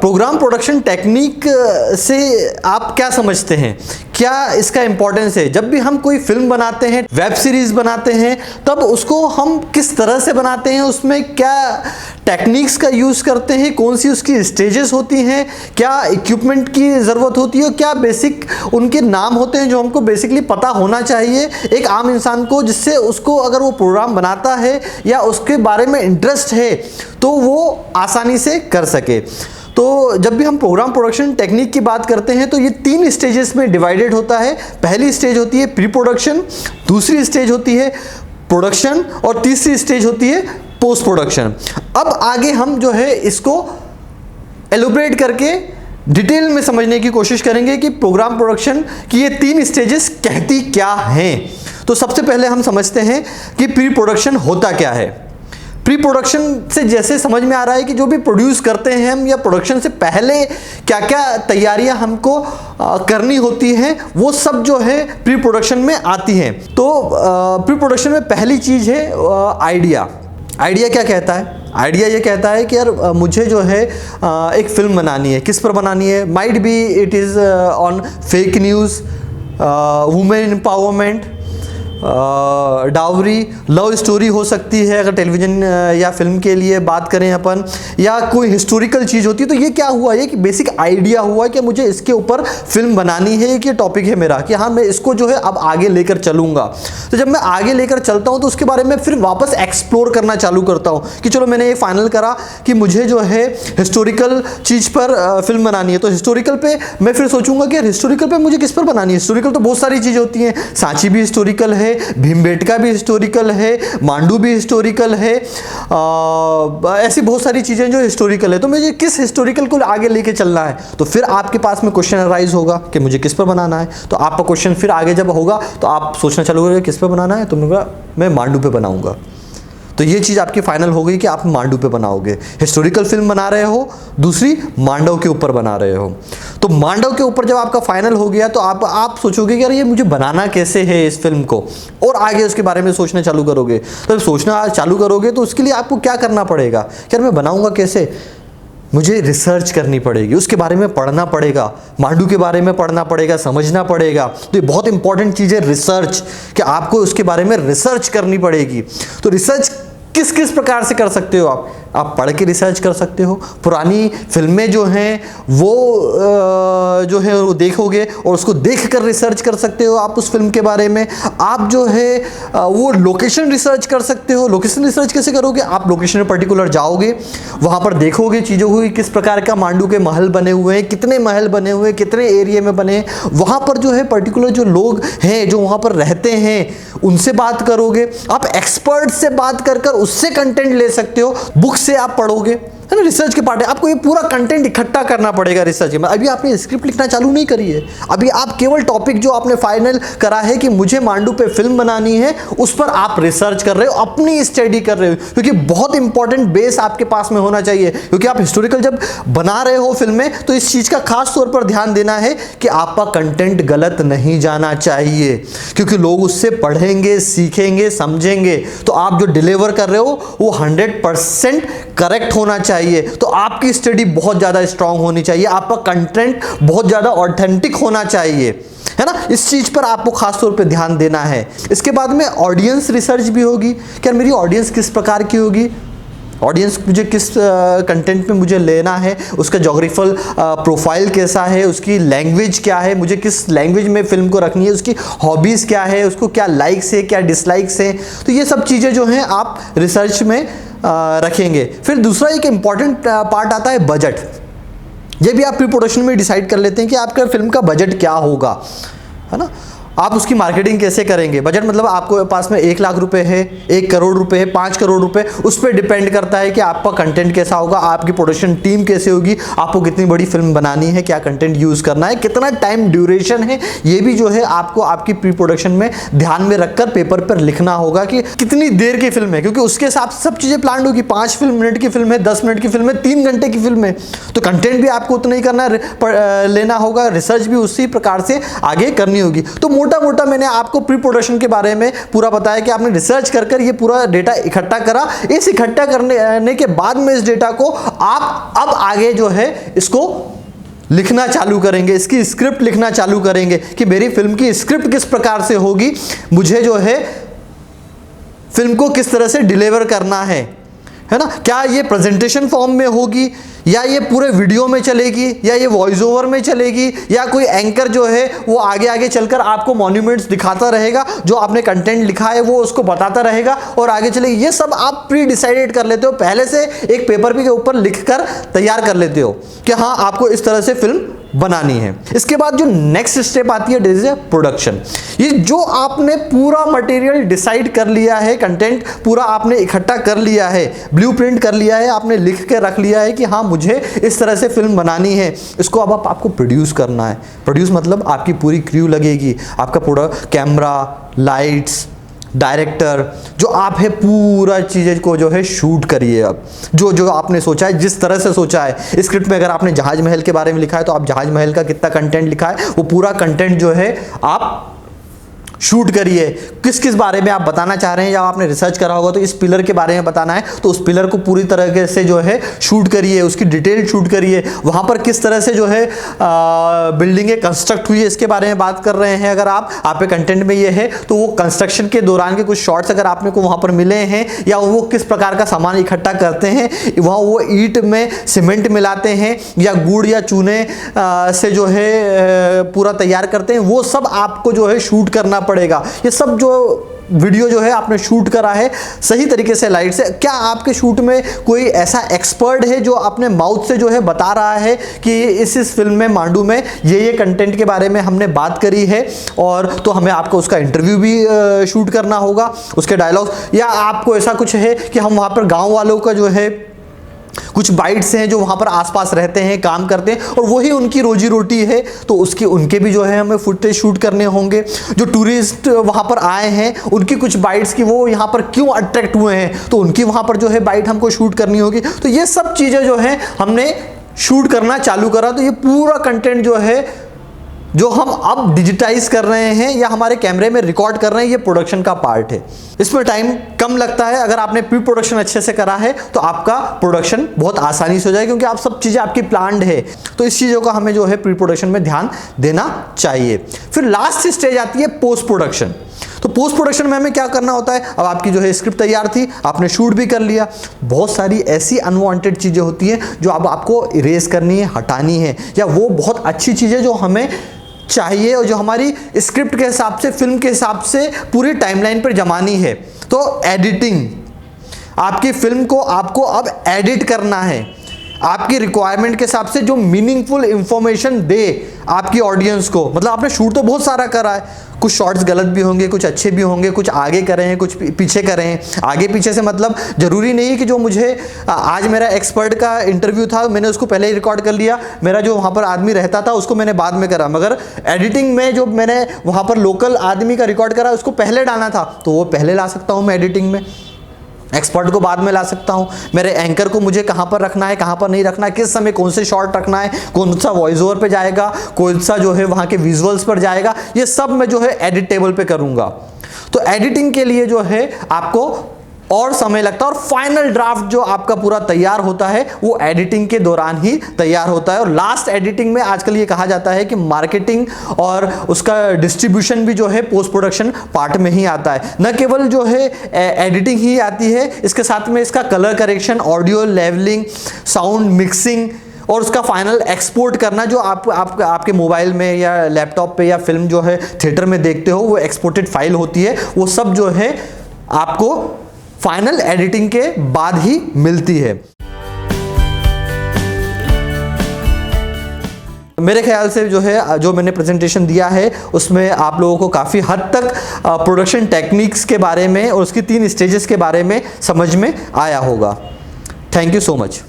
Programme production technique से आप क्या समझते हैं, क्या इसका इंपॉर्टेंस है? जब भी हम कोई फिल्म बनाते हैं, वेब सीरीज बनाते हैं, तब उसको हम किस तरह से बनाते हैं, उसमें क्या टेक्निक्स का यूज़ करते हैं, कौन सी उसकी स्टेजेस होती हैं, क्या इक्विपमेंट की ज़रूरत होती है, क्या बेसिक उनके नाम होते हैं जो हमको बेसिकली पता होना चाहिए एक आम इंसान को, जिससे उसको अगर वो प्रोग्राम बनाता है या उसके बारे में इंटरेस्ट है तो वो आसानी से कर सके। तो जब भी हम प्रोग्राम प्रोडक्शन टेक्निक की बात करते हैं तो ये 3 स्टेजेस में डिवाइडेड होता है। पहली स्टेज होती है प्री प्रोडक्शन, दूसरी स्टेज होती है प्रोडक्शन और तीसरी स्टेज होती है पोस्ट प्रोडक्शन। अब आगे हम जो है इसको एलोबरेट करके डिटेल में समझने की कोशिश करेंगे कि प्रोग्राम प्रोडक्शन की ये 3 स्टेजेस कहती क्या हैं। तो सबसे पहले हम समझते हैं कि प्री प्रोडक्शन होता क्या है। प्री प्रोडक्शन से जैसे समझ में आ रहा है कि जो भी प्रोड्यूस करते हैं हम या प्रोडक्शन से पहले क्या क्या तैयारियां हमको करनी होती हैं, वो सब जो है प्री प्रोडक्शन में आती हैं। तो प्री प्रोडक्शन में पहली चीज़ है आइडिया। आइडिया क्या कहता है? आइडिया ये कहता है कि यार मुझे जो है एक फिल्म बनानी है। किस पर बनानी है? Might be it is on fake news, women empowerment, dowry, love story हो सकती है अगर टेलीविज़न या फिल्म के लिए बात करें अपन, या कोई हिस्टोरिकल चीज़ होती है। तो ये क्या हुआ, ये कि बेसिक आइडिया हुआ कि मुझे इसके ऊपर फिल्म बनानी है, कि टॉपिक है मेरा कि हाँ मैं इसको जो है अब आगे लेकर चलूँगा। तो जब मैं आगे लेकर चलता हूँ तो उसके बारे में फिर वापस एक्सप्लोर करना चालू करता हूँ कि चलो मैंने ये फाइनल करा कि मुझे जो है हिस्टोरिकल चीज़ पर फिल्म बनानी है। तो हिस्टोरिकल पे मैं फिर सोचूंगा कि यार हिस्टोरिकल पे मुझे किस पर बनानी है। हिस्टोरिकल तो बहुत सारी चीज़ें होती हैं, सांची भी हिस्टोरिकल है, भीमबेटका भी हिस्टोरिकल है, मांडू भी हिस्टोरिकल है, ऐसी बहुत सारी चीज़ें जो हिस्टोरिकल है। तो मुझे किस हिस्टोरिकल को आगे लेके चलना है, तो फिर आपके पास में क्वेश्चन अराइज होगा कि मुझे किस पर बनाना है। तो आपका क्वेश्चन फिर आगे जब होगा तो आप सोचना चालू करोगे किस पर बनाना है, तो मैं मांडू पे बनाऊंगा। तो ये चीज़ आपकी फाइनल हो गई कि आप मांडू पे बनाओगे। हिस्टोरिकल फिल्म बना रहे हो, दूसरी मांडव के ऊपर बना रहे हो। तो मांडव के ऊपर जब आपका फाइनल हो गया तो आप सोचोगे कि यार ये मुझे बनाना कैसे है इस फिल्म को, और आगे उसके बारे में सोचना चालू करोगे। तो जब सोचना चालू करोगे तो उसके लिए आपको क्या करना पड़ेगा कि यार मैं बनाऊंगा कैसे, मुझे रिसर्च करनी पड़ेगी, उसके बारे में पढ़ना पड़ेगा, मांडू के बारे में पढ़ना पड़ेगा, समझना पड़ेगा। तो ये बहुत इंपॉर्टेंट चीज़ है रिसर्च, कि आपको उसके बारे में रिसर्च करनी पड़ेगी। तो रिसर्च किस किस प्रकार से कर सकते हो आप पढ़ के रिसर्च कर सकते हो। पुरानी फिल्में जो हैं वो जो है वो देखोगे और उसको देखकर रिसर्च कर सकते हो आप उस फिल्म के बारे में। आप जो है वो लोकेशन रिसर्च कर सकते हो। लोकेशन रिसर्च कैसे करोगे? आप लोकेशन में पर्टिकुलर जाओगे, वहाँ पर देखोगे चीज़ों को, किस प्रकार का मांडू के महल बने हुए हैं, कितने महल बने हुए हैं, कितने एरिया में बने हैं। वहाँ पर जो है पर्टिकुलर जो लोग हैं जो वहाँ पर रहते हैं उनसे बात करोगे। आप एक्सपर्ट से बात कर उससे कंटेंट ले सकते हो। बुक से आप पढ़ोगे, है ना, रिसर्च के पार्ट है। आपको ये पूरा कंटेंट इकट्ठा करना पड़ेगा रिसर्च में। अभी आपने स्क्रिप्ट लिखना चालू नहीं करी है, अभी आप केवल टॉपिक जो आपने फाइनल करा है कि मुझे मांडू पे फिल्म बनानी है, उस पर आप रिसर्च कर रहे हो, अपनी स्टडी कर रहे हो। क्योंकि बहुत इंपॉर्टेंट बेस आपके पास में होना चाहिए, क्योंकि आप हिस्टोरिकल जब बना रहे हो फिल्में तो इस चीज़ का खास तौर पर ध्यान देना है कि आपका कंटेंट गलत नहीं जाना चाहिए, क्योंकि लोग उससे पढ़ेंगे, सीखेंगे, समझेंगे। तो आप जो डिलीवर कर रहे हो वो 100% करेक्ट होना चाहिए। तो आपकी स्टडी बहुत ज़्यादा स्ट्रांग होनी चाहिए, आपका कंटेंट बहुत ज़्यादा ऑथेंटिक होना चाहिए, है ना। इस चीज़ पर आपको खास तौर पे ध्यान देना है। इसके बाद में ऑडियंस रिसर्च भी होगी। क्या मेरी ऑडियंस किस प्रकार की होगी, ऑडियंस मुझे किस कंटेंट में मुझे लेना है, उसका जोग्राफिकल प्रोफाइल कैसा है, उसकी लैंग्वेज क्या है, मुझे किस लैंग्वेज में फिल्म को रखनी है, उसकी हॉबीज़ क्या है, उसको क्या लाइक्स है, क्या डिसलाइक्स है। तो ये सब चीज़ें जो हैं आप रिसर्च में रखेंगे। फिर दूसरा एक इम्पॉर्टेंट पार्ट आता है बजट। ये भी आप प्री प्रोडक्शन में डिसाइड कर लेते हैं कि आपका फिल्म का बजट क्या होगा, है ना। आप उसकी मार्केटिंग कैसे करेंगे। बजट मतलब आपको पास में 1 लाख रुपए है, 1 करोड़ रुपए है, 5 करोड़ रुपए, उस पर डिपेंड करता है कि आपका कंटेंट कैसा होगा, आपकी प्रोडक्शन टीम कैसे होगी, आपको कितनी बड़ी फिल्म बनानी है, क्या कंटेंट यूज़ करना है, कितना टाइम ड्यूरेशन है। ये भी जो है आपको आपकी प्री प्रोडक्शन में ध्यान में रखकर पेपर पर लिखना होगा कि कितनी देर की फिल्म है, क्योंकि उसके हिसाब से सब चीज़ें प्लान होगी। 5 मिनट की फिल्म है, 10 मिनट की फिल्म है, 3 घंटे की फिल्म है, तो कंटेंट भी आपको उतना ही करना लेना होगा, रिसर्च भी उसी प्रकार से आगे करनी होगी। तो मोटा मोटा मैंने आपको प्री प्रोडक्शन के बारे में पूरा बताया कि आपने रिसर्च कर ये पूरा डेटा इकट्ठा करा। इस इकट्ठा करने के बाद में इस डेटा को आप अब आगे जो है इसको लिखना चालू करेंगे, इसकी स्क्रिप्ट लिखना चालू करेंगे कि मेरी फिल्म की स्क्रिप्ट किस प्रकार से होगी, मुझे जो है फिल्म को किस तरह से डिलीवर करना है ना। क्या ये प्रेजेंटेशन फॉर्म में होगी, या ये पूरे वीडियो में चलेगी, या ये वॉइस ओवर में चलेगी, या कोई एंकर जो है वो आगे आगे चलकर आपको मॉन्यूमेंट्स दिखाता रहेगा, जो आपने कंटेंट लिखा है वो उसको बताता रहेगा और आगे चलेगी। ये सब आप प्री डिसाइडेड कर लेते हो, पहले से एक पेपर के ऊपर लिखकर तैयार कर लेते हो कि हाँ आपको इस तरह से फिल्म बनानी है। इसके बाद जो नेक्स्ट स्टेप आती है दिस इज प्रोडक्शन। ये जो आपने पूरा मटेरियल डिसाइड कर लिया है, कंटेंट पूरा आपने इकट्ठा कर लिया है, ब्लूप्रिंट कर लिया है, आपने लिख के रख लिया है कि हाँ मुझे इस तरह से फिल्म बनानी है, इसको अब आपको प्रोड्यूस करना है। प्रोड्यूस मतलब आपकी पूरी क्रू लगेगी, आपका पूरा कैमरा, लाइट्स, डायरेक्टर, जो आप है पूरा चीज़ें को जो है शूट करिए। अब जो आपने सोचा है, जिस तरह से सोचा है स्क्रिप्ट में, अगर आपने जहाज महल के बारे में लिखा है तो आप जहाज महल का कितना कंटेंट लिखा है वो पूरा कंटेंट जो है आप शूट करिए। किस किस बारे में आप बताना चाह रहे हैं, या आपने रिसर्च करा होगा तो इस पिलर के बारे में बताना है तो उस पिलर को पूरी तरह से जो है शूट करिए, उसकी डिटेल शूट करिए। वहाँ पर किस तरह से जो है बिल्डिंगें कंस्ट्रक्ट हुई है इसके बारे में बात कर रहे हैं। अगर आप पे कंटेंट में ये है तो वो कंस्ट्रक्शन के दौरान के कुछ शॉट्स अगर आपने को वहाँ पर मिले हैं, या वो किस प्रकार का सामान इकट्ठा करते हैं, वहाँ वो ईंट में सीमेंट मिलाते हैं या गुड़ या चूने से जो है पूरा तैयार करते हैं, वो सब आपको जो है शूट करना पड़ेगा। ये सब जो वीडियो जो है आपने शूट करा है सही तरीके से, लाइट से। क्या आपके शूट में कोई ऐसा एक्सपर्ट है जो अपने माउथ से जो है बता रहा है कि इस फिल्म में, मांडू में ये कंटेंट के बारे में हमने बात करी है, और तो हमें आपको उसका इंटरव्यू भी शूट करना होगा, उसके डायलॉग, या आपको ऐसा कुछ है कि हम वहाँ पर गाँव वालों का जो है कुछ बाइट्स हैं जो वहाँ पर आसपास रहते हैं, काम करते हैं और वही उनकी रोजी रोटी है, तो उनके भी जो है हमें फुटेज शूट करने होंगे। जो टूरिस्ट वहाँ पर आए हैं उनकी कुछ बाइट्स की, वो यहाँ पर क्यों अट्रैक्ट हुए हैं, तो उनकी वहाँ पर जो है बाइट हमको शूट करनी होगी। तो ये सब चीज़ें जो है हमने शूट करना चालू करा। तो ये पूरा कंटेंट जो है जो हम अब डिजिटाइज कर रहे हैं या हमारे कैमरे में रिकॉर्ड कर रहे हैं, ये प्रोडक्शन का पार्ट है। इसमें टाइम कम लगता है। अगर आपने प्री प्रोडक्शन अच्छे से करा है तो आपका प्रोडक्शन बहुत आसानी से हो जाएगा, क्योंकि आप सब चीज़ें आपकी प्लान्ड है। तो इस चीज़ों का हमें जो है प्री प्रोडक्शन में ध्यान देना चाहिए। फिर लास्ट स्टेज आती है पोस्ट प्रोडक्शन। तो पोस्ट प्रोडक्शन में हमें क्या करना होता है, अब आपकी जो है स्क्रिप्ट तैयार थी, आपने शूट भी कर लिया, बहुत सारी ऐसी अनवांटेड चीज़ें होती हैं जो अब आपको इरेज करनी है, हटानी है, या वो बहुत अच्छी चीज़ें जो हमें चाहिए और जो हमारी स्क्रिप्ट के हिसाब से, फिल्म के हिसाब से पूरी टाइमलाइन पर जमानी है। तो एडिटिंग, आपकी फिल्म को आपको अब एडिट करना है आपकी रिक्वायरमेंट के हिसाब से, जो मीनिंगफुल इंफॉर्मेशन दे आपकी ऑडियंस को। मतलब आपने शूट तो बहुत सारा करा है, कुछ शॉट्स गलत भी होंगे, कुछ अच्छे भी होंगे, कुछ आगे करें हैं, कुछ पीछे करें हैं। आगे पीछे से मतलब जरूरी नहीं है कि जो मुझे आज मेरा एक्सपर्ट का इंटरव्यू था मैंने उसको पहले ही रिकॉर्ड कर लिया, मेरा जो वहाँ पर आदमी रहता था उसको मैंने बाद में करा। मगर एडिटिंग में जो मैंने वहाँ पर लोकल आदमी का रिकॉर्ड करा उसको पहले डालना था, तो वो पहले ला सकता हूँ मैं एडिटिंग में, एक्सपर्ट को बाद में ला सकता हूँ। मेरे एंकर को मुझे कहाँ पर रखना है, कहाँ पर नहीं रखना है, किस समय कौन से शॉट रखना है, कौन सा वॉइस ओवर पे जाएगा, कौन सा जो है वहाँ के विजुअल्स पर जाएगा, ये सब मैं जो है एडिट टेबल पे करूँगा। तो एडिटिंग के लिए जो है आपको और समय लगता है, और फाइनल ड्राफ्ट जो आपका पूरा तैयार होता है वो एडिटिंग के दौरान ही तैयार होता है। और लास्ट एडिटिंग में आजकल ये कहा जाता है कि मार्केटिंग और उसका डिस्ट्रीब्यूशन भी जो है पोस्ट प्रोडक्शन पार्ट में ही आता है। न केवल जो है एडिटिंग ही आती है, इसके साथ में इसका colour correction, audio levelling, sound mixing और उसका फाइनल एक्सपोर्ट करना, जो आपके मोबाइल में या लैपटॉप पे या फिल्म जो है थिएटर में देखते हो वो एक्सपोर्टेड फाइल होती है, वो सब जो है आपको फाइनल एडिटिंग के बाद ही मिलती है। मेरे ख्याल से जो है जो मैंने प्रेजेंटेशन दिया है उसमें आप लोगों को काफ़ी हद तक प्रोडक्शन टेक्निक्स के बारे में और उसकी 3 स्टेजेस के बारे में समझ में आया होगा। Thank you so much.